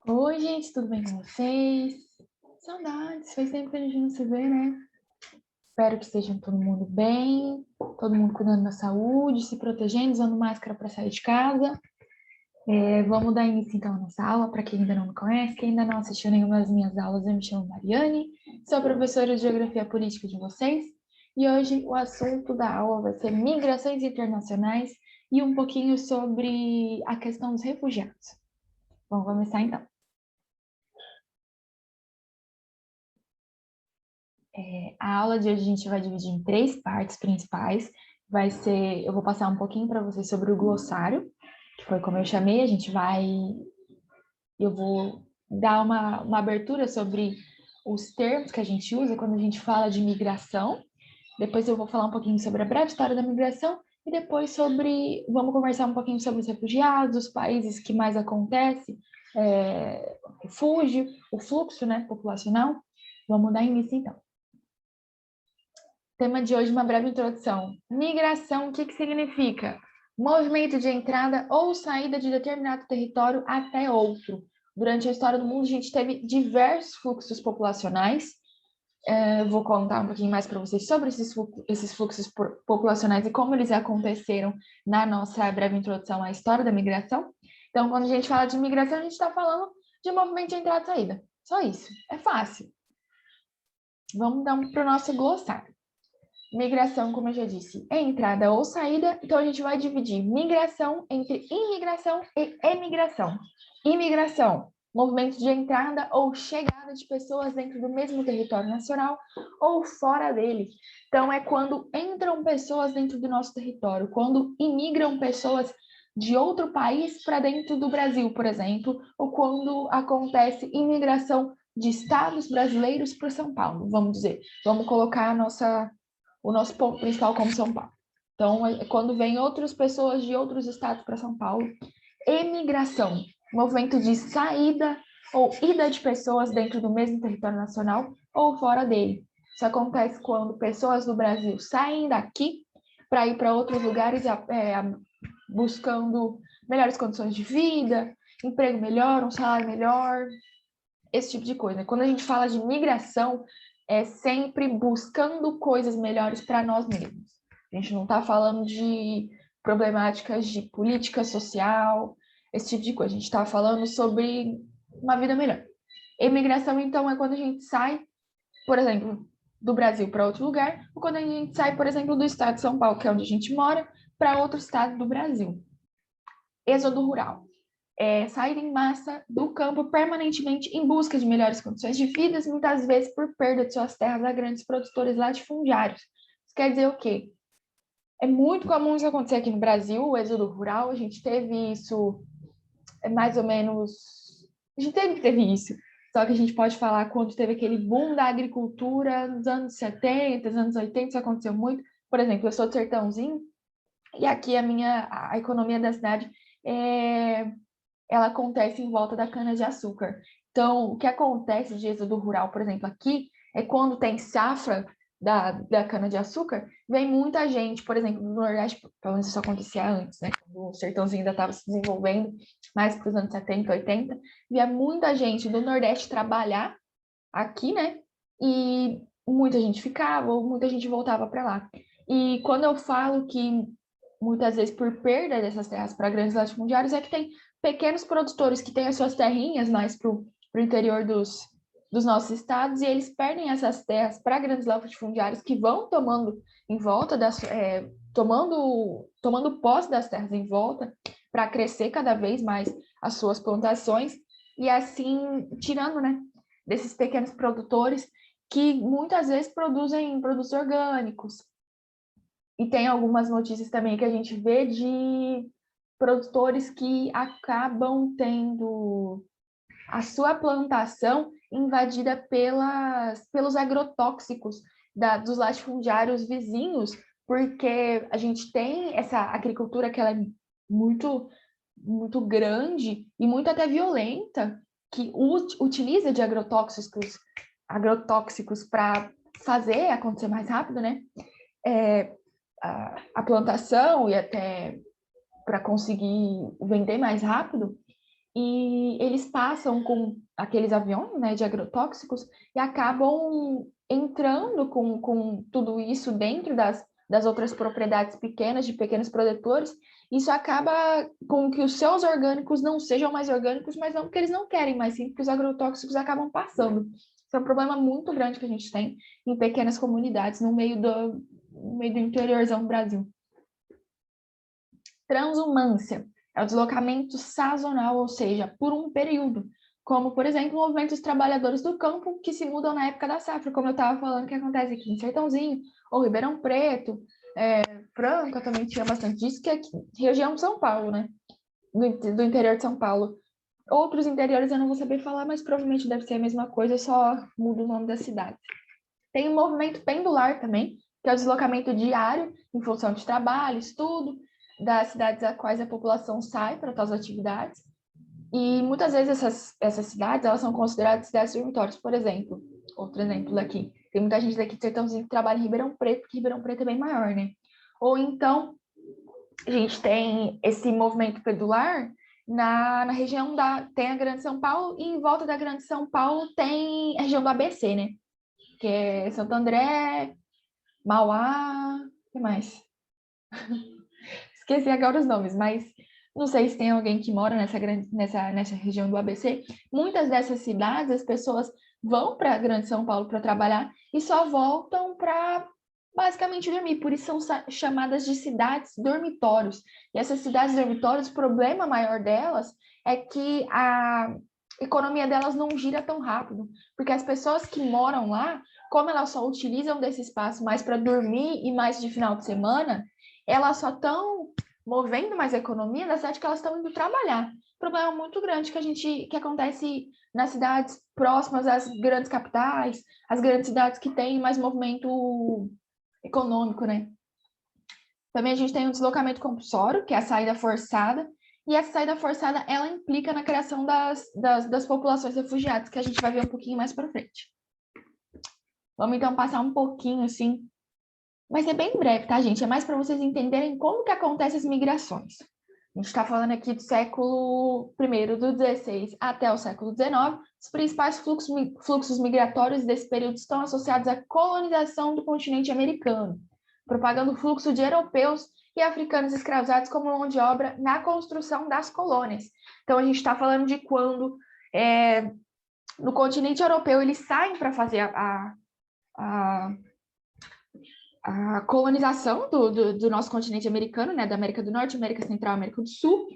Oi, gente, tudo bem com vocês? Saudades, faz tempo que a gente não se vê, né? Espero que estejam todo mundo bem, todo mundo cuidando da saúde, se protegendo, usando máscara para sair de casa. Vamos dar início então à nossa aula. Para quem ainda não me conhece, quem ainda não assistiu nenhuma das minhas aulas, eu me chamo Mariane, sou a professora de Geografia Política de vocês, e hoje o assunto da aula vai ser migrações internacionais e um pouquinho sobre a questão dos refugiados. Vamos começar então. A aula de hoje a gente vai dividir em três partes principais. Eu vou passar um pouquinho para vocês sobre o glossário, que foi como eu chamei. Eu vou dar uma abertura sobre os termos que a gente usa quando a gente fala de migração. Depois eu vou falar um pouquinho sobre a breve história da migração e depois vamos conversar um pouquinho sobre os refugiados, os países que mais acontece, refúgio, o fluxo, né, populacional. Vamos dar início então. Tema de hoje, uma breve introdução. Migração, o que significa? Movimento de entrada ou saída de determinado território até outro. Durante a história do mundo, a gente teve diversos fluxos populacionais. Vou contar um pouquinho mais para vocês sobre esses fluxos populacionais e como eles aconteceram na nossa breve introdução à história da migração. Então, quando a gente fala de migração, a gente está falando de movimento de entrada e saída. Só isso. É fácil. Vamos dar para o nosso glossário. Migração, como eu já disse, é entrada ou saída, então a gente vai dividir migração entre imigração e emigração. Imigração, movimento de entrada ou chegada de pessoas dentro do mesmo território nacional ou fora dele. Então, é quando entram pessoas dentro do nosso território, quando imigram pessoas de outro país para dentro do Brasil, por exemplo, ou quando acontece imigração de estados brasileiros para São Paulo, vamos dizer. Vamos colocar o nosso ponto principal como São Paulo. Então, é quando vem outras pessoas de outros estados para São Paulo. Emigração, movimento de saída ou ida de pessoas dentro do mesmo território nacional ou fora dele. Isso acontece quando pessoas do Brasil saem daqui para ir para outros lugares buscando melhores condições de vida, emprego melhor, um salário melhor, esse tipo de coisa. Quando a gente fala de migração, é sempre buscando coisas melhores para nós mesmos. A gente não está falando de problemáticas de política social, esse tipo de coisa. A gente está falando sobre uma vida melhor. Emigração, então, é quando a gente sai, por exemplo, do Brasil para outro lugar, ou quando a gente sai, por exemplo, do estado de São Paulo, que é onde a gente mora, para outro estado do Brasil. Êxodo rural. Sair em massa do campo permanentemente em busca de melhores condições de vida, muitas vezes por perda de suas terras a grandes produtores latifundiários. Isso quer dizer o quê? É muito comum isso acontecer aqui no Brasil, o êxodo rural. A gente teve isso mais ou menos. A gente sempre teve isso. Só que a gente pode falar quando teve aquele boom da agricultura nos anos 70, nos anos 80, isso aconteceu muito. Por exemplo, eu sou do Sertãozinho e aqui a economia da cidade ela acontece em volta da cana-de-açúcar. Então, o que acontece de êxodo rural, por exemplo, aqui, é quando tem safra da cana-de-açúcar, vem muita gente, por exemplo, no Nordeste, pelo menos isso acontecia antes, né? Quando o sertãozinho ainda estava se desenvolvendo, mais para os anos 70, 80, via muita gente do Nordeste trabalhar aqui, né? E muita gente ficava, ou muita gente voltava para lá. E quando eu falo que muitas vezes por perda dessas terras para grandes latifundiários, é que tem pequenos produtores que têm as suas terrinhas mais para o interior dos nossos estados, e eles perdem essas terras para grandes latifundiários que vão tomando em volta tomando posse das terras em volta para crescer cada vez mais as suas plantações e assim tirando, né, desses pequenos produtores que muitas vezes produzem produtos orgânicos. E tem algumas notícias também que a gente vê de produtores que acabam tendo a sua plantação invadida pelos agrotóxicos dos latifundiários vizinhos, porque a gente tem essa agricultura que ela é muito, muito grande e muito até violenta, que utiliza de agrotóxicos para fazer acontecer mais rápido, né? A plantação e até para conseguir vender mais rápido. e eles passam com aqueles aviões, né, de agrotóxicos e acabam entrando com tudo isso dentro das outras propriedades pequenas, de pequenos produtores. Isso acaba com que os seus orgânicos não sejam mais orgânicos, mas não porque eles não querem, mas sim porque os agrotóxicos acabam passando. Isso é um problema muito grande que a gente tem em pequenas comunidades, no meio do interiorzão do Brasil. Transhumância é o deslocamento sazonal, ou seja, por um período, como, por exemplo, o movimento dos trabalhadores do campo que se mudam na época da safra, como eu estava falando que acontece aqui em Sertãozinho, ou Ribeirão Preto, Franca também tinha bastante disso, que é aqui, região de São Paulo, né? Do interior de São Paulo. Outros interiores eu não vou saber falar, mas provavelmente deve ser a mesma coisa, só muda o nome da cidade. Tem o movimento pendular também, que é o deslocamento diário em função de trabalho, estudo, das cidades a quais a população sai para tais atividades. E muitas vezes essas cidades elas são consideradas cidades dormitórios. Por exemplo, outro exemplo daqui, tem muita gente daqui de Sertãozinho que trabalha em Ribeirão Preto, porque Ribeirão Preto é bem maior, né? Ou então, a gente tem esse movimento pendular na região tem a Grande São Paulo, e em volta da Grande São Paulo tem a região do ABC, né? Que é Santo André, Mauá, o que mais? Esqueci agora os nomes, mas não sei se tem alguém que mora nessa região do ABC. Muitas dessas cidades, as pessoas vão para a Grande São Paulo para trabalhar e só voltam para basicamente dormir. Por isso são chamadas de cidades dormitórios. E essas cidades dormitórios, o problema maior delas é que a economia delas não gira tão rápido, porque as pessoas que moram lá, como elas só utilizam desse espaço mais para dormir e mais de final de semana, elas só estão movendo mais a economia da cidade que elas estão indo trabalhar. Problema muito grande que acontece nas cidades próximas às grandes capitais, as grandes cidades que têm mais movimento econômico, né? Também a gente tem o deslocamento compulsório, que é a saída forçada, e essa saída forçada, ela implica na criação das populações refugiadas, que a gente vai ver um pouquinho mais para frente. Vamos, então, passar um pouquinho, assim. Vai ser bem breve, tá, gente? É mais para vocês entenderem como que acontecem as migrações. A gente está falando aqui do século I, do 16 até o século XIX. Os principais fluxos migratórios desse período estão associados à colonização do continente americano, propagando o fluxo de europeus e africanos escravizados como mão de obra na construção das colônias. Então, a gente está falando de quando, no continente europeu, eles saem para fazer a colonização do nosso continente americano, né, da América do Norte, América Central, América do Sul,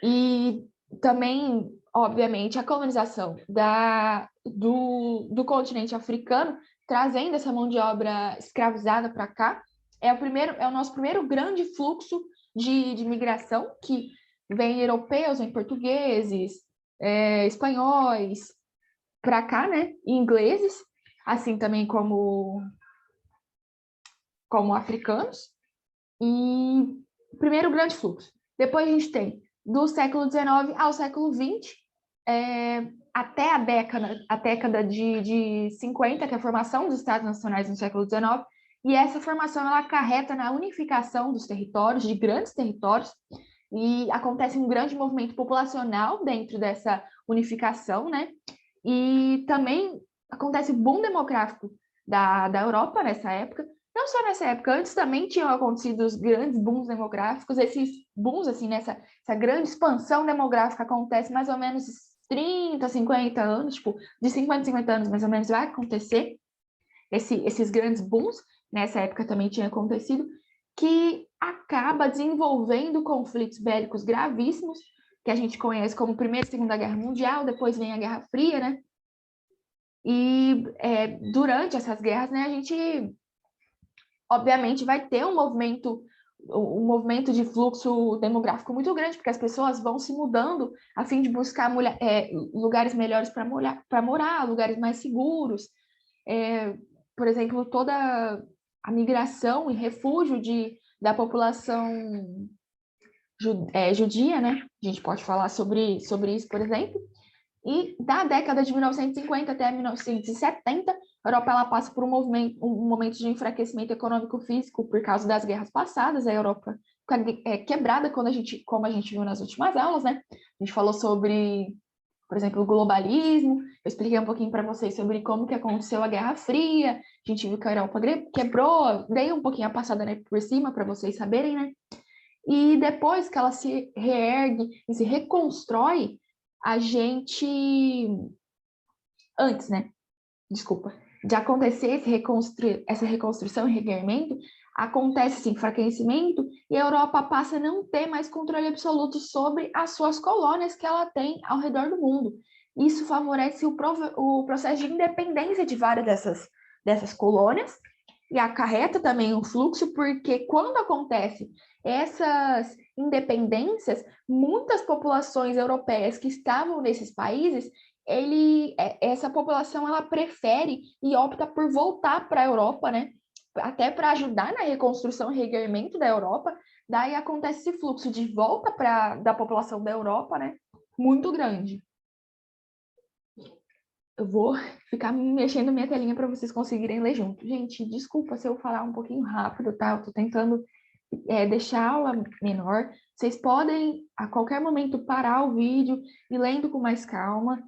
e também, obviamente, a colonização do continente africano, trazendo essa mão de obra escravizada para cá, é o nosso primeiro grande fluxo de migração, que vem europeus, vem portugueses, espanhóis, para cá, né, e ingleses, assim também como africanos, e primeiro grande fluxo. Depois a gente tem do século XIX ao século XX, até a década de 50, que é a formação dos Estados Nacionais no século XIX, e essa formação ela acarreta na unificação dos territórios, de grandes territórios, e acontece um grande movimento populacional dentro dessa unificação, né? E também acontece o boom demográfico da Europa nessa época. Não só nessa época, antes também tinham acontecido os grandes booms demográficos. Esses booms, assim, essa grande expansão demográfica acontece mais ou menos 30, 50 anos, tipo, de 50 a 50 anos mais ou menos vai acontecer esses grandes booms. Nessa época também tinha acontecido, que acaba desenvolvendo conflitos bélicos gravíssimos, que a gente conhece como Primeira e Segunda Guerra Mundial, depois vem a Guerra Fria, né? E durante essas guerras, né, a gente obviamente vai ter um movimento de fluxo demográfico muito grande, porque as pessoas vão se mudando a fim de buscar lugares melhores para morar, lugares mais seguros. Por exemplo, toda a migração e refúgio da população judia, né? A gente pode falar sobre isso, por exemplo. E da década de 1950 até 1970, a Europa ela passa por um momento de enfraquecimento econômico-físico por causa das guerras passadas. A Europa quebrada como a gente viu nas últimas aulas, né? A gente falou sobre, por exemplo, o globalismo, eu expliquei um pouquinho para vocês sobre como que aconteceu a Guerra Fria, a gente viu que a Europa quebrou, dei um pouquinho a passada, né, por cima para vocês saberem, né? E depois que ela se reergue e se reconstrói, a gente... Antes, né? Desculpa. De acontecer essa reconstrução e reerguimento, acontece esse enfraquecimento e a Europa passa a não ter mais controle absoluto sobre as suas colônias que ela tem ao redor do mundo. Isso favorece o processo de independência de várias dessas colônias e acarreta também um fluxo, porque quando acontece essas independências, muitas populações europeias que estavam nesses países, essa população ela prefere e opta por voltar para a Europa, né? Até para ajudar na reconstrução e reerguimento da Europa. Daí acontece esse fluxo de volta da população da Europa, né? Muito grande. Eu vou ficar mexendo minha telinha para vocês conseguirem ler junto. Gente, desculpa se eu falar um pouquinho rápido, tá? Eu tô tentando deixar a aula menor. Vocês podem, a qualquer momento, parar o vídeo e lendo com mais calma.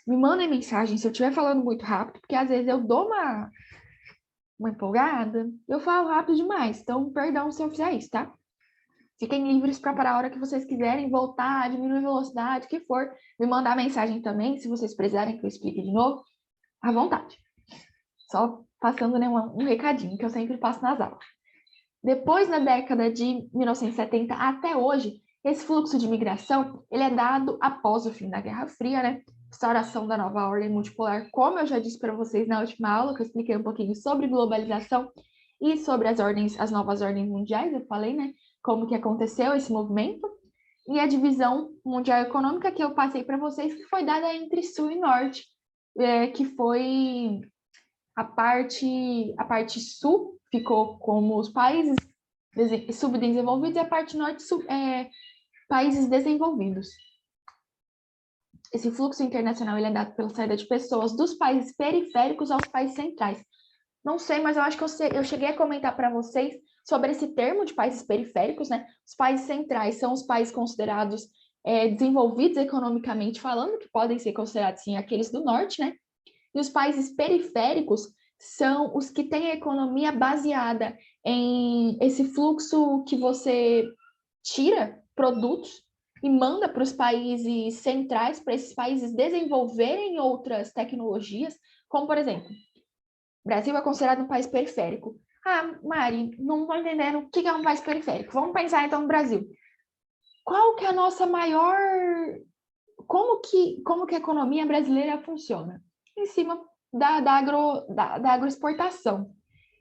Me mandem mensagem se eu estiver falando muito rápido, porque às vezes eu dou uma empolgada, eu falo rápido demais. Então, perdão se eu fizer isso, tá? Fiquem livres para parar a hora que vocês quiserem, voltar, diminuir a velocidade, o que for. Me mandar mensagem também, se vocês precisarem que eu explique de novo, à vontade. Só passando, né, um recadinho que eu sempre passo nas aulas. Depois, na década de 1970 até hoje, esse fluxo de migração ele é dado após o fim da Guerra Fria, né? Instauração da nova ordem multipolar, como eu já disse para vocês na última aula, que eu expliquei um pouquinho sobre globalização e sobre as novas ordens mundiais, eu falei, né? Como que aconteceu esse movimento. E a divisão mundial econômica que eu passei para vocês, que foi dada entre Sul e Norte, que foi a parte Sul ficou como os países subdesenvolvidos e a parte Norte países desenvolvidos. Esse fluxo internacional ele é dado pela saída de pessoas dos países periféricos aos países centrais. Não sei, mas eu acho que eu cheguei a comentar para vocês sobre esse termo de países periféricos, né? Os países centrais são os países considerados desenvolvidos economicamente falando, que podem ser considerados, sim, aqueles do norte, né? E os países periféricos são os que têm a economia baseada em esse fluxo que você tira produtos e manda para os países centrais, para esses países desenvolverem outras tecnologias, como, por exemplo, o Brasil é considerado um país periférico. Ah, Mari, não estou entendendo o que é um país periférico. Vamos pensar, então, no Brasil. Qual que é a nossa maior... Como que a economia brasileira funciona? Em cima da agroexportação.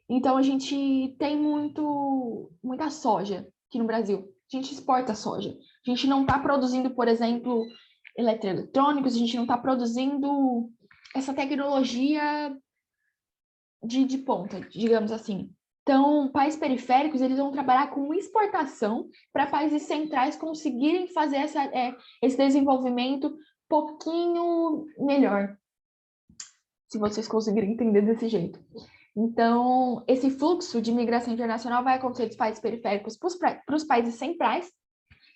Então, a gente tem muita soja aqui no Brasil. A gente exporta soja. A gente não está produzindo, por exemplo, eletroeletrônicos, a gente não está produzindo essa tecnologia de ponta, digamos assim. Então, países periféricos, eles vão trabalhar com exportação para países centrais conseguirem fazer esse desenvolvimento um pouquinho melhor, se vocês conseguirem entender desse jeito. Então, esse fluxo de migração internacional vai acontecer dos países periféricos para os países centrais,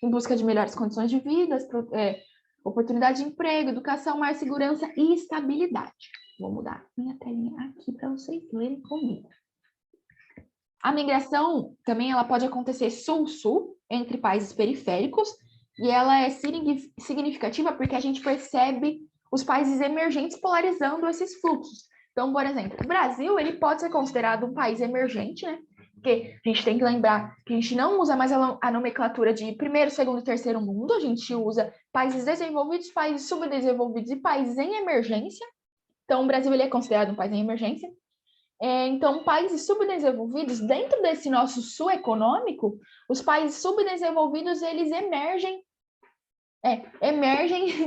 em busca de melhores condições de vida, oportunidade de emprego, educação, mais segurança e estabilidade. Vou mudar minha telinha aqui para vocês lerem comigo. A migração também ela pode acontecer sul-sul, entre países periféricos, e ela é significativa porque a gente percebe os países emergentes polarizando esses fluxos. Então, por exemplo, o Brasil ele pode ser considerado um país emergente, né? Porque a gente tem que lembrar que a gente não usa mais a nomenclatura de primeiro, segundo e terceiro mundo, a gente usa países desenvolvidos, países subdesenvolvidos e países em emergência. Então, o Brasil ele é considerado um país em emergência. Então, países subdesenvolvidos, dentro desse nosso sul econômico, os países subdesenvolvidos, eles emergem,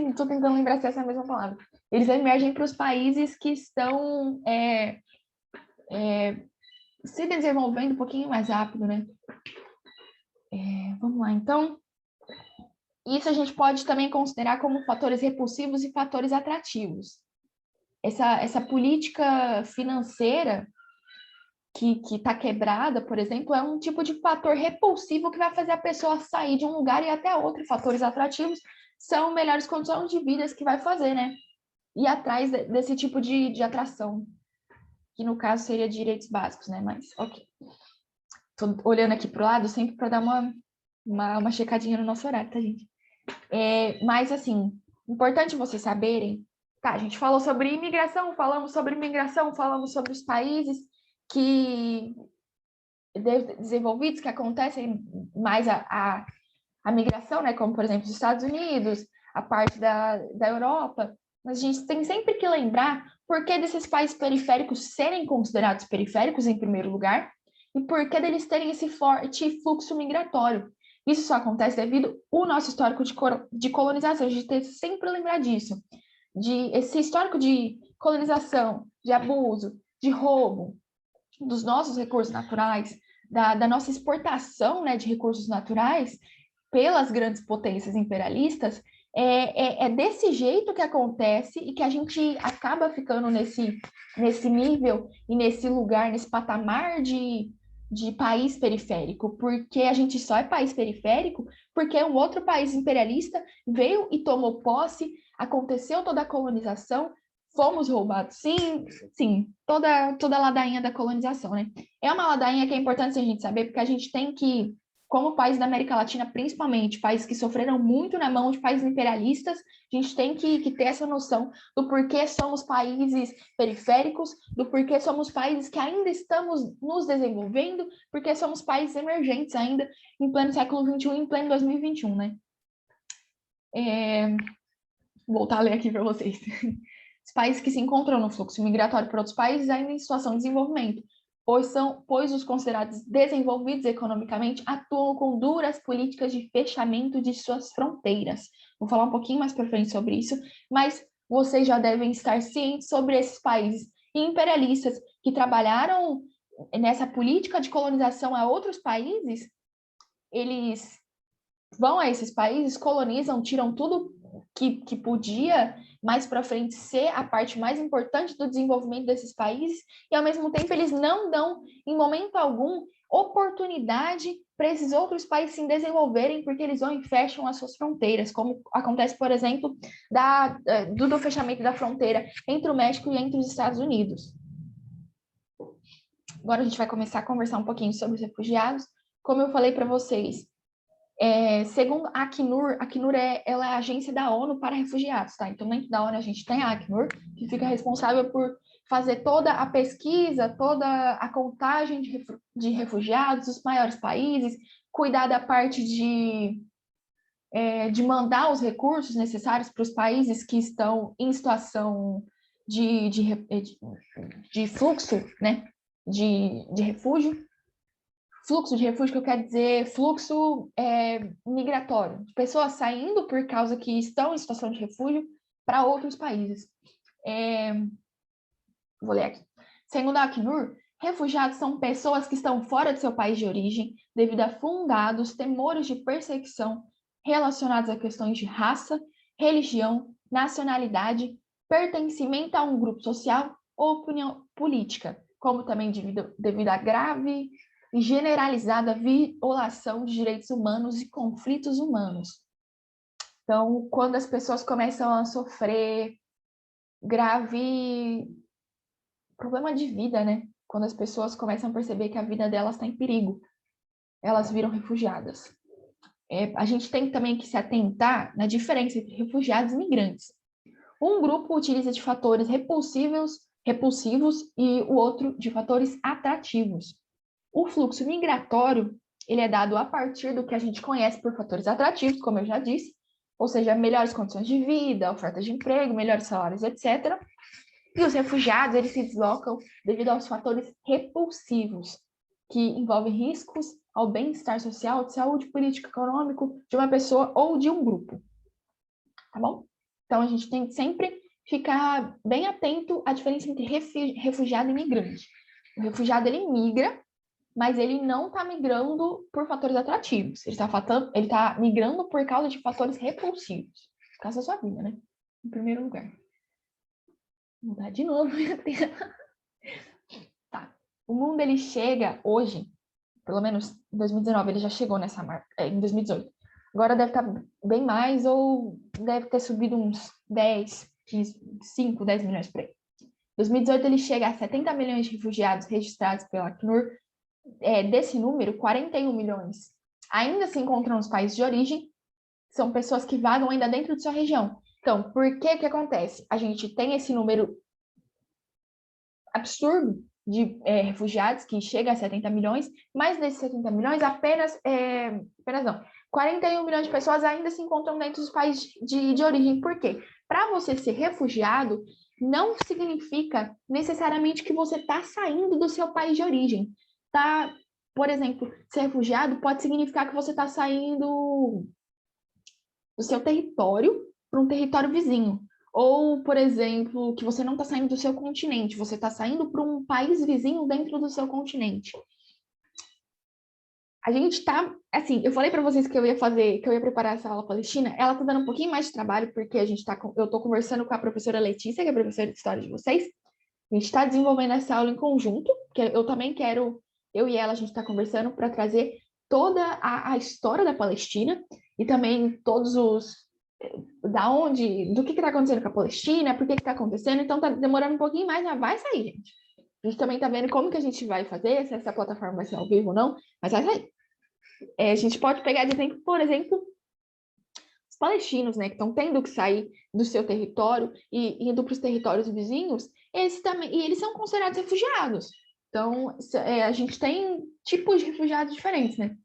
estou tentando lembrar se essa é a mesma palavra, eles emergem para os países que estão se desenvolvendo um pouquinho mais rápido, né? Vamos lá, então. Isso a gente pode também considerar como fatores repulsivos e fatores atrativos. Essa política financeira que está quebrada, por exemplo, é um tipo de fator repulsivo que vai fazer a pessoa sair de um lugar e ir até outro. Fatores atrativos são melhores condições de vida que vai fazer, né? Ir atrás desse tipo de atração, que no caso seria direitos básicos, né? Mas, ok. Tô olhando aqui para o lado sempre para dar uma checadinha no nosso horário, tá, gente? Mas, assim, importante vocês saberem, tá, a gente falou sobre imigração, falamos sobre os países que desenvolvidos, que acontecem mais a migração, né, como, por exemplo, os Estados Unidos, a parte da Europa, mas a gente tem sempre que lembrar por que desses países periféricos serem considerados periféricos, em primeiro lugar, e por que deles terem esse forte fluxo migratório. Isso só acontece devido ao nosso histórico de colonização, a gente tem que sempre lembrar disso, de esse histórico de colonização, de abuso, de roubo dos nossos recursos naturais, da nossa exportação, né, de recursos naturais pelas grandes potências imperialistas, é desse jeito que acontece e que a gente acaba ficando nesse nível e nesse lugar, nesse patamar de país periférico, porque a gente só é país periférico porque um outro país imperialista veio e tomou posse, aconteceu toda a colonização, fomos roubados. Sim, sim, toda a ladainha da colonização, né? É uma ladainha que é importante a gente saber, porque a gente tem que, como país da América Latina, principalmente, países que sofreram muito na mão de países imperialistas, a gente tem que ter essa noção do porquê somos países periféricos, do porquê somos países que ainda estamos nos desenvolvendo, porque somos países emergentes ainda em pleno século XXI, em pleno 2021, né? Vou voltar a ler aqui para vocês. Os países que se encontram no fluxo migratório para outros países ainda em situação de desenvolvimento, pois os considerados desenvolvidos economicamente atuam com duras políticas de fechamento de suas fronteiras. Vou falar um pouquinho mais para frente sobre isso, mas vocês já devem estar cientes sobre esses países imperialistas que trabalharam nessa política de colonização a outros países. Eles vão a esses países, colonizam, tiram tudo que podia mais para frente ser a parte mais importante do desenvolvimento desses países, e ao mesmo tempo eles não dão, em momento algum, oportunidade para esses outros países se desenvolverem, porque eles vão e fecham as suas fronteiras, como acontece, por exemplo, do fechamento da fronteira entre o México e entre os Estados Unidos. Agora a gente vai começar a conversar um pouquinho sobre os refugiados. Como eu falei para vocês, segundo a Acnur ela é a agência da ONU para refugiados, tá? Então, dentro da ONU, a gente tem a Acnur, que fica responsável por fazer toda a pesquisa, toda a contagem de refugiados dos maiores países, cuidar da parte de mandar os recursos necessários para os países que estão em situação de fluxo, né? De refúgio. Fluxo de refúgio, que eu quero dizer fluxo migratório, de pessoas saindo por causa que estão em situação de refúgio para outros países. Vou ler aqui. Segundo a Acnur, refugiados são pessoas que estão fora de seu país de origem devido a fundados temores de perseguição relacionados a questões de raça, religião, nacionalidade, pertencimento a um grupo social ou opinião política, como também devido a grave e generalizada violação de direitos humanos e conflitos humanos. Então, quando as pessoas começam a sofrer grave problema de vida, né? Quando as pessoas começam a perceber que a vida delas está em perigo, elas viram refugiadas. A gente tem também que se atentar na diferença entre refugiados e migrantes. Um grupo utiliza de fatores repulsivos e o outro de fatores atrativos. O fluxo migratório, ele é dado a partir do que a gente conhece por fatores atrativos, como eu já disse, ou seja, melhores condições de vida, oferta de emprego, melhores salários, etc. E os refugiados, eles se deslocam devido aos fatores repulsivos, que envolvem riscos ao bem-estar social, de saúde, político, econômico de uma pessoa ou de um grupo. Tá bom? Então, a gente tem que sempre ficar bem atento à diferença entre refugiado e migrante. O refugiado, ele migra, mas ele não está migrando por fatores atrativos. Ele está migrando por causa de fatores repulsivos. Por causa da sua vida, né? Em primeiro lugar. Vou mudar de novo. Tá. O mundo, ele chega hoje, pelo menos em 2019, ele já chegou nessa marca, em 2018. Agora deve estar bem mais, ou deve ter subido uns 10, 15, 5, 10 milhões por aí. Em 2018, ele chega a 70 milhões de refugiados registrados pela Acnur. Desse número, 41 milhões ainda se encontram nos países de origem, são pessoas que vagam ainda dentro de sua região. Então, por que que acontece? A gente tem esse número absurdo de refugiados, que chega a 70 milhões, mas desses 70 milhões, apenas não, 41 milhões de pessoas ainda se encontram dentro dos países de origem. Por quê? Para você ser refugiado, não significa necessariamente que você está saindo do seu país de origem. Tá? Por exemplo, ser refugiado pode significar que você está saindo do seu território para um território vizinho. Ou, por exemplo, que você não está saindo do seu continente, você está saindo para um país vizinho dentro do seu continente. A gente está, assim, eu falei para vocês que eu ia preparar essa aula palestina, ela está dando um pouquinho mais de trabalho, porque eu estou conversando com a professora Letícia, que é a professora de história de vocês. A gente está desenvolvendo essa aula em conjunto, porque eu também quero, eu e ela, a gente está conversando para trazer toda a história da Palestina e também todos os do que está acontecendo com a Palestina, por que está acontecendo. Então está demorando um pouquinho mais, mas vai sair, gente. A gente também está vendo como que a gente vai fazer, se essa plataforma vai ser ao vivo ou não, mas vai sair. A gente pode pegar de exemplo, por exemplo, os palestinos, né, que estão tendo que sair do seu território e indo para os territórios vizinhos, e eles são considerados refugiados. Então, a gente tem tipos de refugiados diferentes, né?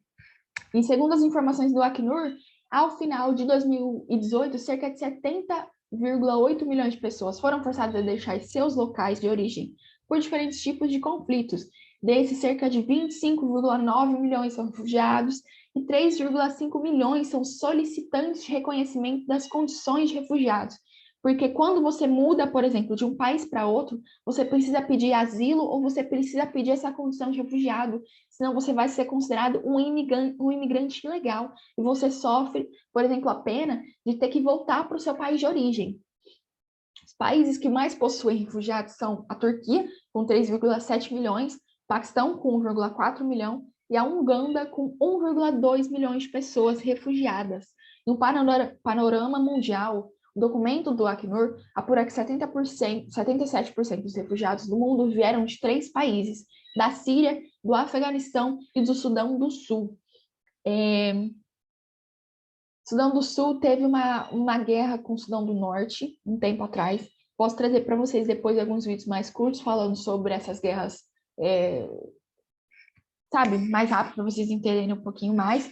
E segundo as informações do Acnur, ao final de 2018, cerca de 70,8 milhões de pessoas foram forçadas a deixar seus locais de origem por diferentes tipos de conflitos. Desses, cerca de 25,9 milhões são refugiados e 3,5 milhões são solicitantes de reconhecimento das condições de refugiados. Porque quando você muda, por exemplo, de um país para outro, você precisa pedir asilo ou você precisa pedir essa condição de refugiado, senão você vai ser considerado um imigrante ilegal e você sofre, por exemplo, a pena de ter que voltar para o seu país de origem. Os países que mais possuem refugiados são a Turquia, com 3,7 milhões, o Paquistão, com 1,4 milhão, e a Uganda, com 1,2 milhões de pessoas refugiadas. No panorama mundial, o documento do Acnur apura que 77% dos refugiados do mundo vieram de 3 países, da Síria, do Afeganistão e do Sudão do Sul. Sudão do Sul teve uma guerra com o Sudão do Norte, um tempo atrás. Posso trazer para vocês depois alguns vídeos mais curtos falando sobre essas guerras, sabe, mais rápido, para vocês entenderem um pouquinho mais.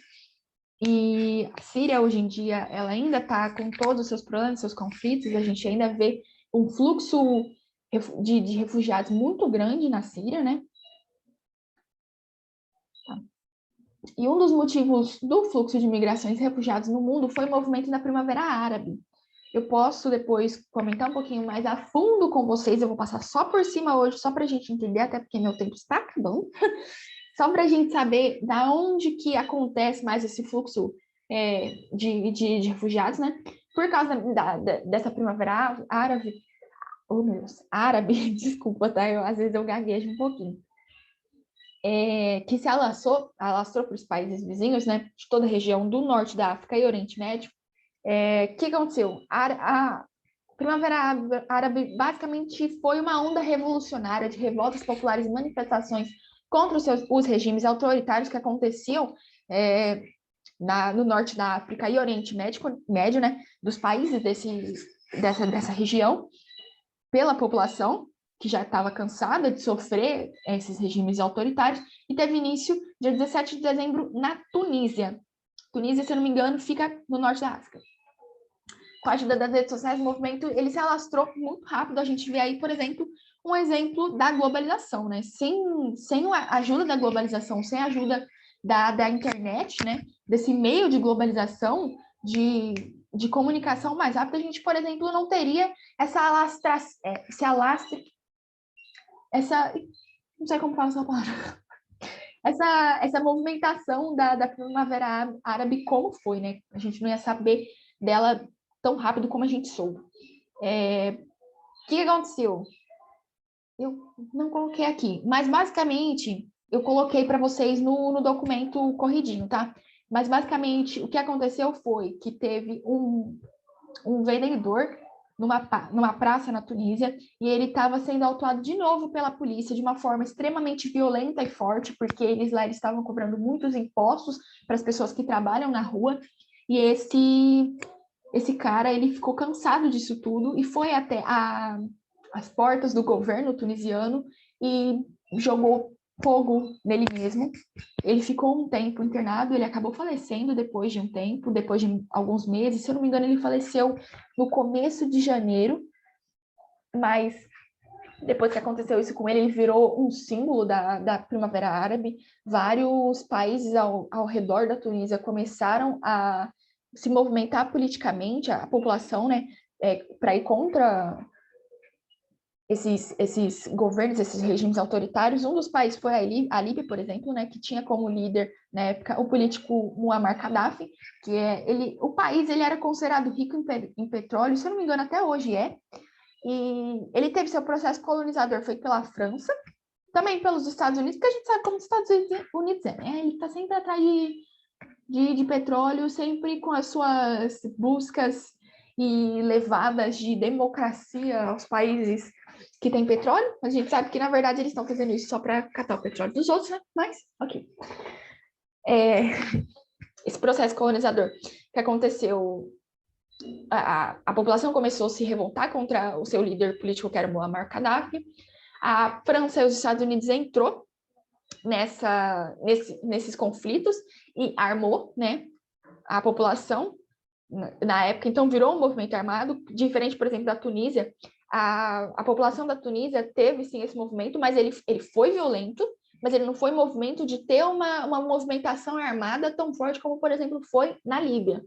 E a Síria, hoje em dia, ela ainda está com todos os seus problemas, seus conflitos, a gente ainda vê um fluxo de refugiados muito grande na Síria, né? E um dos motivos do fluxo de migrações e refugiados no mundo foi o movimento da Primavera Árabe. Eu posso depois comentar um pouquinho mais a fundo com vocês, eu vou passar só por cima hoje, só para a gente entender, até porque meu tempo está acabando, só para a gente saber da onde que acontece mais esse fluxo de refugiados, né? Por causa dessa Primavera Árabe, oh meu Deus, árabe, desculpa, tá? Às vezes eu gaguejo um pouquinho. Que se alastrou para os países vizinhos, né, de toda a região do norte da África e Oriente Médio. O que aconteceu? A Primavera Árabe basicamente foi uma onda revolucionária de revoltas populares e manifestações contra os regimes autoritários que aconteciam no norte da África e Oriente Médio, né, dos países dessa região, pela população, que já estava cansada de sofrer esses regimes autoritários, e teve início dia 17 de dezembro na Tunísia. Tunísia, se eu não me engano, fica no norte da África. Com a ajuda das redes sociais, o movimento ele se alastrou muito rápido. A gente vê aí, por exemplo, um exemplo da globalização, né? Sem a ajuda da globalização, sem a ajuda da internet, né? Desse meio de globalização, de comunicação mais rápida, a gente, por exemplo, não teria não sei como fala essa palavra, essa movimentação da Primavera Árabe como foi, né? A gente não ia saber dela tão rápido como a gente soube. O que aconteceu? Eu não coloquei aqui, mas basicamente eu coloquei para vocês no documento corridinho, tá? Mas basicamente o que aconteceu foi que teve um vendedor numa praça na Tunísia e ele estava sendo autuado de novo pela polícia de uma forma extremamente violenta e forte, porque eles lá estavam cobrando muitos impostos para as pessoas que trabalham na rua. E esse cara, ele ficou cansado disso tudo e foi até as portas do governo tunisiano e jogou fogo nele mesmo. Ele ficou um tempo internado, ele acabou falecendo depois de um tempo, depois de alguns meses. Se eu não me engano, ele faleceu no começo de janeiro, mas depois que aconteceu isso com ele, ele virou um símbolo da Primavera Árabe. Vários países ao redor da Tunísia começaram a se movimentar politicamente, a população, né, para ir contra esses governos, esses regimes autoritários. Um dos países foi a Líbia, por exemplo, né, que tinha como líder, na época, o político Muammar Gaddafi, que o país ele era considerado rico em petróleo, se eu não me engano, até hoje e ele teve seu processo colonizador feito pela França, também pelos Estados Unidos, porque a gente sabe como os Estados Unidos né? Ele está sempre atrás de petróleo, sempre com as suas buscas e levadas de democracia aos países que têm petróleo. A gente sabe que, na verdade, eles estão fazendo isso só para catar o petróleo dos outros, né? Mas, ok. Esse processo colonizador que aconteceu, a população começou a se revoltar contra o seu líder político, que era Muammar Gaddafi. A França e os Estados Unidos entrou nesses conflitos e armou, né, a população na época, então virou um movimento armado, diferente, por exemplo, da Tunísia. A população da Tunísia teve, sim, esse movimento, mas ele foi violento, mas ele não foi movimento de ter uma movimentação armada tão forte como, por exemplo, foi na Líbia.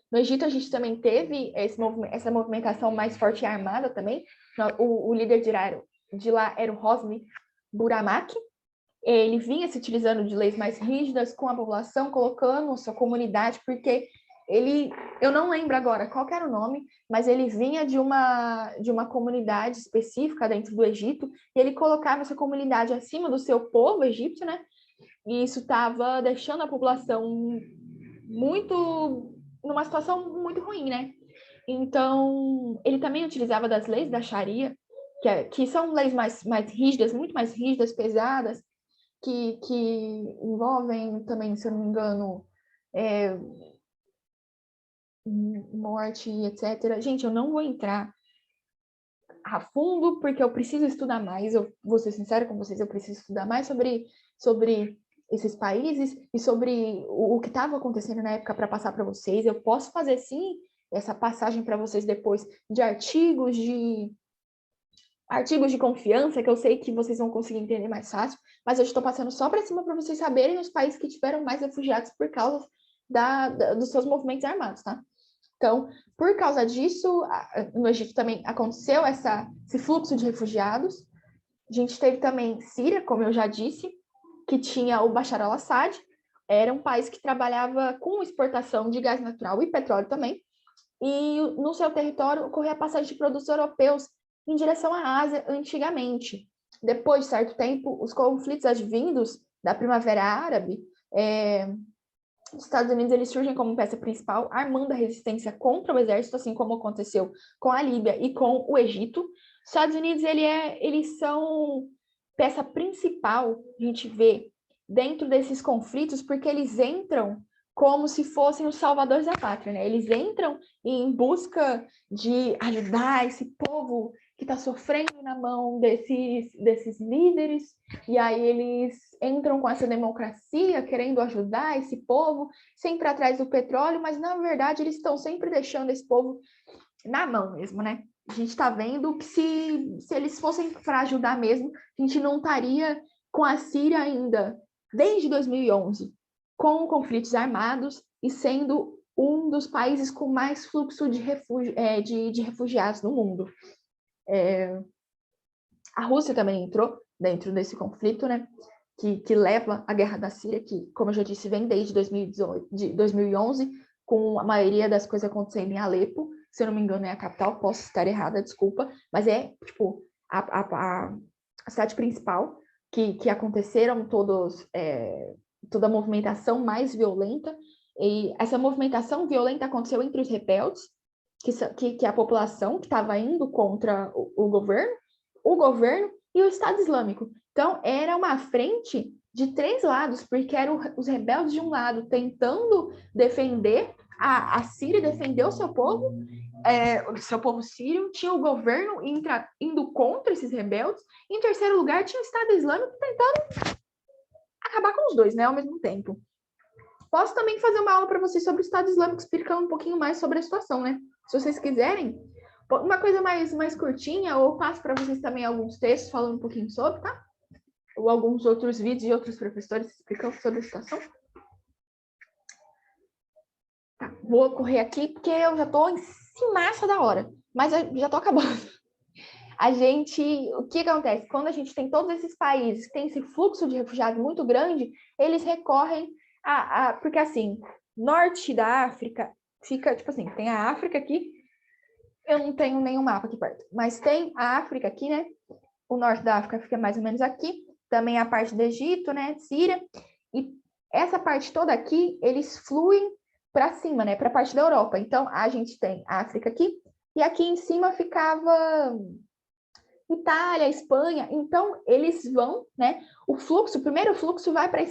No Egito, a gente também teve essa movimentação mais forte e armada também. O líder de lá era o Hosni Buramak. Ele vinha se utilizando de leis mais rígidas com a população, colocando a sua comunidade, porque eu não lembro agora qual era o nome, mas ele vinha de uma comunidade específica dentro do Egito, e ele colocava essa comunidade acima do seu povo egípcio, né? E isso estava deixando a população numa situação muito ruim, né? Então, ele também utilizava das leis da Sharia, que são leis mais rígidas, muito mais rígidas, pesadas, que envolvem também, se eu não me engano, morte, etc. Gente, eu não vou entrar a fundo, porque eu preciso estudar mais, eu vou ser sincera com vocês, eu preciso estudar mais sobre esses países e sobre o que estava acontecendo na época para passar para vocês. Eu posso fazer, sim, essa passagem para vocês depois de artigos de confiança, que eu sei que vocês vão conseguir entender mais fácil, mas eu estou passando só para cima para vocês saberem os países que tiveram mais refugiados por causa dos seus movimentos armados, tá? Então, por causa disso, no Egito também aconteceu esse fluxo de refugiados. A gente teve também Síria, como eu já disse, que tinha o Bashar al-Assad, era um país que trabalhava com exportação de gás natural e petróleo também, e no seu território ocorria a passagem de produtos europeus em direção à Ásia antigamente. Depois de certo tempo, os conflitos advindos da Primavera Árabe, os Estados Unidos eles surgem como peça principal, armando a resistência contra o exército, assim como aconteceu com a Líbia e com o Egito. Os Estados Unidos eles são peça principal, a gente vê, dentro desses conflitos, porque eles entram como se fossem os salvadores da pátria, né? Eles entram em busca de ajudar esse povo que está sofrendo na mão desses líderes, e aí eles entram com essa democracia, querendo ajudar esse povo, sempre atrás do petróleo, mas na verdade eles estão sempre deixando esse povo na mão mesmo, né? A gente está vendo que se eles fossem para ajudar mesmo, a gente não estaria com a Síria ainda, desde 2011, com conflitos armados e sendo um dos países com mais fluxo de refugiados no mundo. A Rússia também entrou dentro desse conflito, né? Que leva a guerra da Síria, que, como eu já disse, vem desde 2011, com a maioria das coisas acontecendo em Alepo. Se eu não me engano, é a capital, posso estar errada, desculpa, mas a cidade principal, que aconteceram toda a movimentação mais violenta, e essa movimentação violenta aconteceu entre os rebeldes, que é a população que estava indo contra o governo e o Estado Islâmico. Então, era uma frente de 3 lados, porque eram os rebeldes de um lado tentando defender a Síria, defender o seu povo sírio, tinha o governo indo contra esses rebeldes, e em terceiro lugar tinha o Estado Islâmico tentando acabar com os dois, né, ao mesmo tempo. Posso também fazer uma aula para vocês sobre o Estado Islâmico, explicando um pouquinho mais sobre a situação, né? Se vocês quiserem, uma coisa mais curtinha, ou passo para vocês também alguns textos falando um pouquinho sobre, tá? Ou alguns outros vídeos de outros professores explicando sobre a situação. Tá, vou correr aqui, porque eu já estou em cima da hora, mas já estou acabando. O que acontece? Quando a gente tem todos esses países que tem esse fluxo de refugiados muito grande, eles recorrem porque assim, norte da África fica, tipo assim, tem a África aqui, eu não tenho nenhum mapa aqui perto, mas tem a África aqui, né? O norte da África fica mais ou menos aqui, também a parte do Egito, né? Síria, e essa parte toda aqui, eles fluem para cima, né? Para a parte da Europa. Então, a gente tem a África aqui, e aqui em cima ficava Itália, Espanha. Então, eles vão, né? O primeiro fluxo vai para a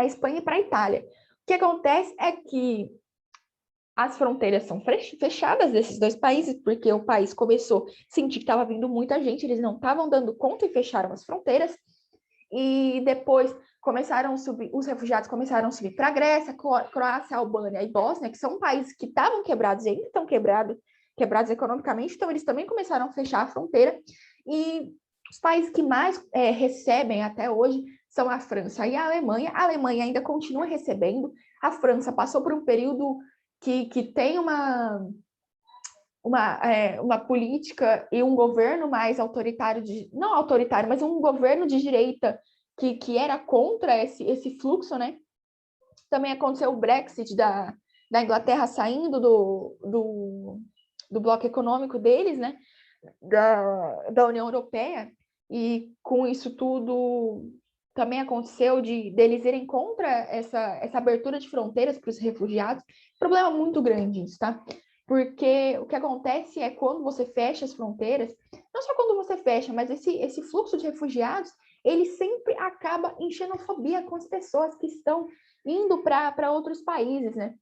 Espanha e para a Itália. O que acontece é que as fronteiras são fechadas desses dois países, porque o país começou a sentir que estava vindo muita gente, eles não estavam dando conta e fecharam as fronteiras. E depois começaram a subir, os refugiados começaram a subir para a Grécia, Croácia, Albânia e Bósnia, que são países que estavam quebrados e ainda estão quebrados economicamente, então eles também começaram a fechar a fronteira. E os países que mais recebem até hoje são a França e a Alemanha. A Alemanha ainda continua recebendo. A França passou por um período que tem uma política e um governo mais autoritário, não autoritário, mas um governo de direita que era contra esse fluxo, né? Também aconteceu o Brexit da Inglaterra saindo do bloco econômico deles, né? Da União Europeia, e com isso tudo também aconteceu deles irem contra essa abertura de fronteiras para os refugiados. Problema muito grande isso, tá? Porque o que acontece é quando você fecha as fronteiras, não só quando você fecha, mas esse fluxo de refugiados, ele sempre acaba em xenofobia com as pessoas que estão indo para outros países, né?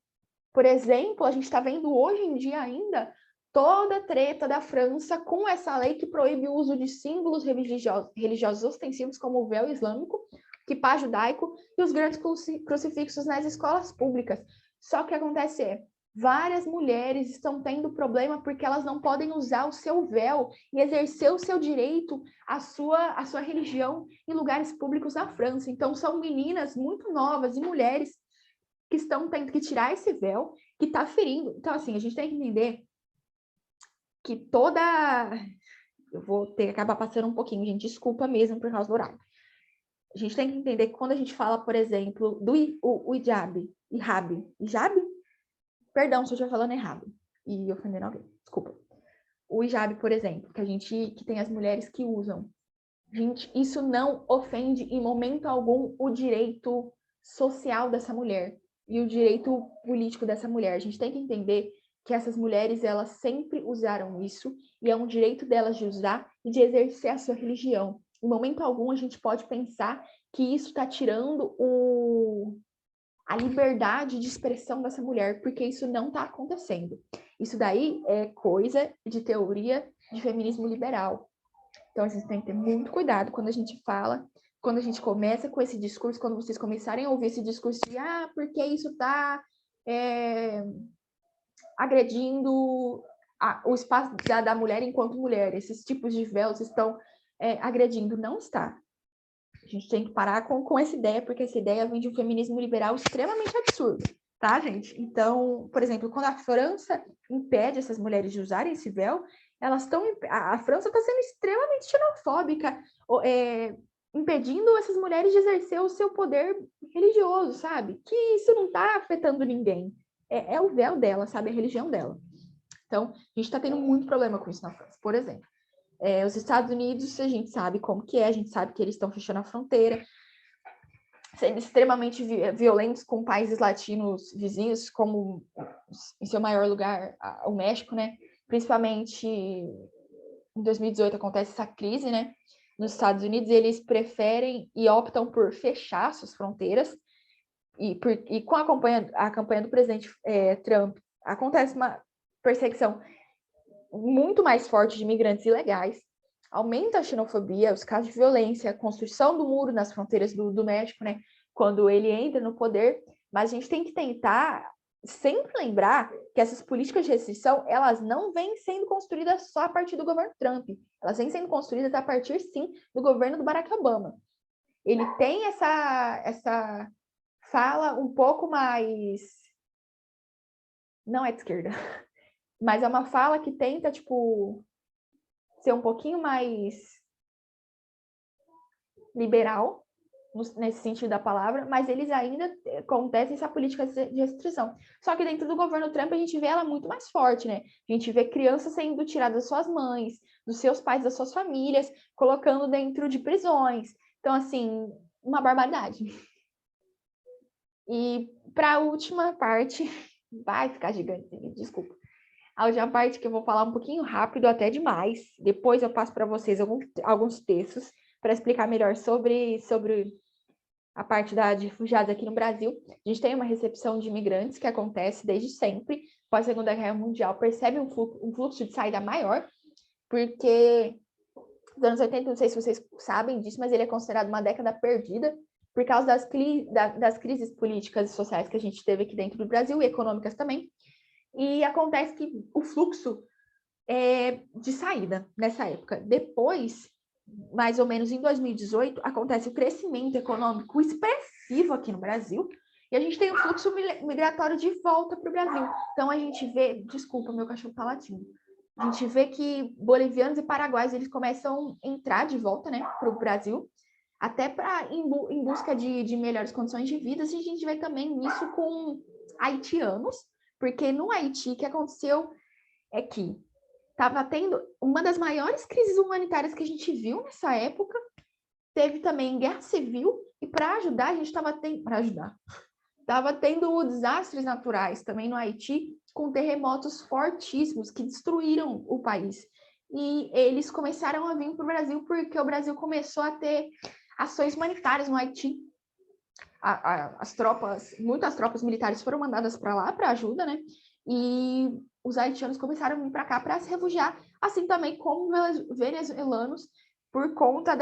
Por exemplo, a gente está vendo hoje em dia ainda toda a treta da França com essa lei que proíbe o uso de símbolos religiosos ostensivos como o véu islâmico, quipá judaico e os grandes crucifixos nas escolas públicas. Só que acontece várias mulheres estão tendo problema porque elas não podem usar o seu véu e exercer o seu direito à sua religião em lugares públicos na França. Então, são meninas muito novas e mulheres que estão tendo que tirar esse véu, que está ferindo. Então, assim, a gente tem que entender que eu vou ter que acabar passando um pouquinho, gente, desculpa mesmo por causa do horário. A gente tem que entender que quando a gente fala, por exemplo, do hijab, perdão se eu estiver falando errado e ofendendo alguém, desculpa. O hijab, por exemplo, que tem as mulheres que usam. Gente, isso não ofende em momento algum o direito social dessa mulher e o direito político dessa mulher. A gente tem que entender que essas mulheres, elas sempre usaram isso e é um direito delas de usar e de exercer a sua religião. Em momento algum, a gente pode pensar que isso está tirando a liberdade de expressão dessa mulher, porque isso não está acontecendo. Isso daí é coisa de teoria de feminismo liberal. Então, a gente tem que ter muito cuidado quando a gente fala, quando a gente começa com esse discurso, quando vocês começarem a ouvir esse discurso de porque isso está agredindo o espaço da mulher enquanto mulher, esses tipos de véus estão agredindo. Não está. A gente tem que parar com essa ideia, porque essa ideia vem de um feminismo liberal extremamente absurdo, tá, gente? Então, por exemplo, quando a França impede essas mulheres de usarem esse véu, a França está sendo extremamente xenofóbica, impedindo essas mulheres de exercer o seu poder religioso, sabe? Que isso não está afetando ninguém. É o véu dela, sabe? A religião dela. Então, a gente está tendo muito problema com isso na França, por exemplo. Os Estados Unidos, a gente sabe como que é, a gente sabe que eles estão fechando a fronteira, sendo extremamente violentos com países latinos vizinhos, como, em seu maior lugar, o México, né? Principalmente em 2018 acontece essa crise, né? Nos Estados Unidos, eles preferem e optam por fechar suas fronteiras, e com a campanha do presidente Trump, acontece uma perseguição muito mais forte de imigrantes ilegais, aumenta a xenofobia, os casos de violência, a construção do muro nas fronteiras do México, né? Quando ele entra no poder, mas a gente tem que tentar sempre lembrar que essas políticas de restrição, elas não vêm sendo construídas só a partir do governo Trump, elas vêm sendo construídas a partir, sim, do governo do Barack Obama. Ele tem essa fala um pouco mais... Não é de esquerda, mas é uma fala que tenta, tipo, ser um pouquinho mais liberal, nesse sentido da palavra, mas eles ainda acontecem essa política de restrição. Só que dentro do governo Trump a gente vê ela muito mais forte, né? A gente vê crianças sendo tiradas das suas mães, dos seus pais, das suas famílias, colocando dentro de prisões. Então, assim, uma barbaridade. E para a última parte, vai ficar gigante, desculpa. A última parte que eu vou falar um pouquinho rápido, até demais. Depois eu passo para vocês alguns textos para explicar melhor sobre a parte de refugiados aqui no Brasil. A gente tem uma recepção de imigrantes que acontece desde sempre. Após a Segunda Guerra Mundial, percebe um fluxo de saída maior, porque nos anos 80, não sei se vocês sabem disso, mas ele é considerado uma década perdida por causa das crises políticas e sociais que a gente teve aqui dentro do Brasil, e econômicas também. E acontece que o fluxo de saída nessa época. Depois, mais ou menos em 2018, acontece o crescimento econômico expressivo aqui no Brasil, e a gente tem um fluxo migratório de volta para o Brasil. Então a gente vê, desculpa, meu cachorro tá latindo, a gente vê que bolivianos e paraguaios, eles começam a entrar de volta, né, para o Brasil, até em busca de melhores condições de vida. E a gente vê também isso com haitianos, porque no Haiti, o que aconteceu é que estava tendo uma das maiores crises humanitárias que a gente viu nessa época, teve também guerra civil, e para ajudar, a gente estava tendo desastres naturais também no Haiti, com terremotos fortíssimos que destruíram o país. E eles começaram a vir para o Brasil porque o Brasil começou a ter ações humanitárias no Haiti. Muitas tropas militares foram mandadas para lá para ajuda, né? E os haitianos começaram a vir para cá para se refugiar, assim também como venezuelanos, por conta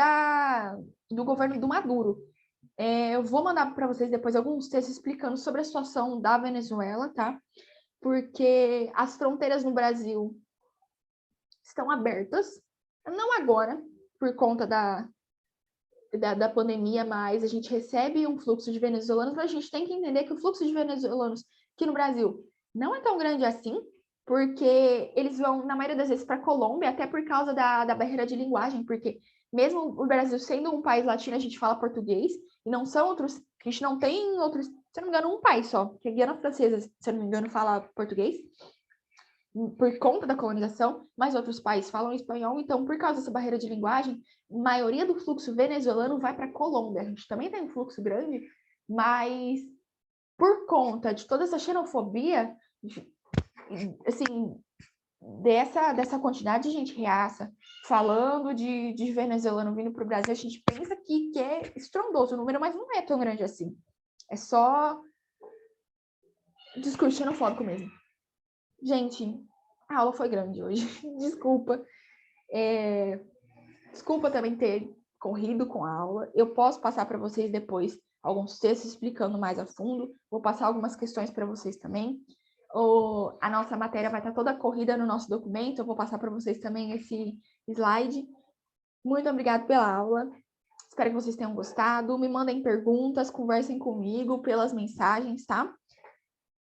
do governo do Maduro. Eu vou mandar para vocês depois alguns textos explicando sobre a situação da Venezuela, tá? Porque as fronteiras no Brasil estão abertas, não agora, por conta da pandemia, mas a gente recebe um fluxo de venezuelanos, mas a gente tem que entender que o fluxo de venezuelanos aqui no Brasil não é tão grande assim, porque eles vão, na maioria das vezes, para a Colômbia, até por causa da barreira de linguagem, porque mesmo o Brasil sendo um país latino, a gente fala português, e não são outros, a gente não tem outros, se eu não me engano, um país só, que a Guiana Francesa, se eu não me engano, fala português, por conta da colonização, mas outros países falam espanhol, então, por causa dessa barreira de linguagem, a maioria do fluxo venezuelano vai para a Colômbia. A gente também tem um fluxo grande, mas por conta de toda essa xenofobia, assim, dessa quantidade de gente reaça, falando de venezuelano vindo para o Brasil, a gente pensa que é estrondoso o número, mas não é tão grande assim. É só discurso xenofóbico mesmo. Gente, a aula foi grande hoje. Desculpa. Desculpa também ter corrido com a aula. Eu posso passar para vocês depois alguns textos explicando mais a fundo. Vou passar algumas questões para vocês também. A nossa matéria vai estar toda corrida no nosso documento. Eu vou passar para vocês também esse slide. Muito obrigada pela aula. Espero que vocês tenham gostado. Me mandem perguntas, conversem comigo pelas mensagens, tá?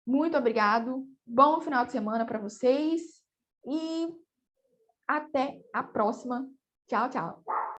Muito obrigado. Bom final de semana para vocês. E até a próxima. Tchau, tchau.